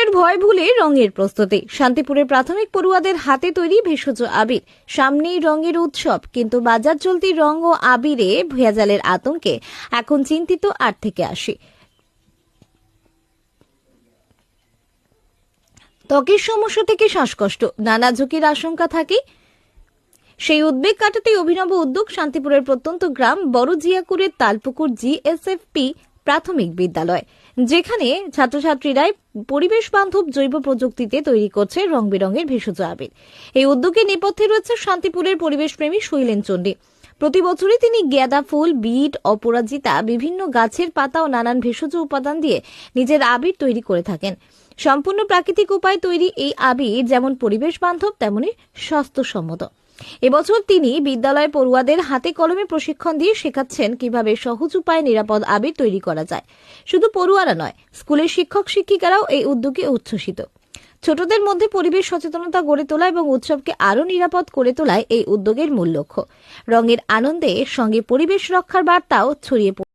মনের ভয় ভুলে রঙের প্রস্তুতি। শান্তিপুরের প্রাথমিক পড়ুয়াদের হাতে তৈরি ভেষজ আবির। সামনেই রঙের উৎসব, কিন্তু বাজার চলতি রং ও আবিরে ভেজালের আতঙ্কে এখন চিন্তিত 8 থেকে 80। ত্বকের সমস্যা থেকে শ্বাসকষ্ট, নানা ঝুঁকির আশঙ্কা থাকে। সেই উদ্বেগ কাটাতে অভিনব উদ্যোগ শান্তিপুরের প্রত্যন্ত গ্রাম বড় জিয়াকুরের তালপুকুর জিএসএফপি প্রাথমিক বিদ্যালয়, যেখানে ছাত্রছাত্রীরাই পরিবেশ বান্ধব জৈব প্রযুক্তিতে তৈরি করছে রং বেরঙের ভেষজ আবির। এই উদ্যোগের নেপথ্যে রয়েছে শান্তিপুরের পরিবেশপ্রেমী শৈলেন চণ্ডী। প্রতি বছরই তিনি গাঁদা ফুল, বিট, অপরাজিতা, বিভিন্ন গাছের পাতা ও নানান ভেষজ উপাদান দিয়ে নিজের আবির তৈরি করে থাকেন। সম্পূর্ণ প্রাকৃতিক উপায়ে তৈরি এই আবির যেমন পরিবেশ বান্ধব, তেমনি স্বাস্থ্যসম্মত। এবছর তিনি বিদ্যালয় পড়ুয়াদের হাতে কলমে প্রশিক্ষণ দিয়ে শেখাচ্ছেন কিভাবে সহজ উপায়ে নিরাপদ আবির তৈরি করা যায়। শুধু পড়ুয়ারা নয়, স্কুলের শিক্ষক শিক্ষিকারাও এই উদ্যোগে উচ্ছ্বসিত। ছোটদের মধ্যে পরিবেশ সচেতনতা গড়ে তোলা এবং উৎসবকে আরও নিরাপদ করে তোলায় এই উদ্যোগের মূল লক্ষ্য। রঙের আনন্দের সঙ্গে পরিবেশ রক্ষার বার্তাও ছড়িয়ে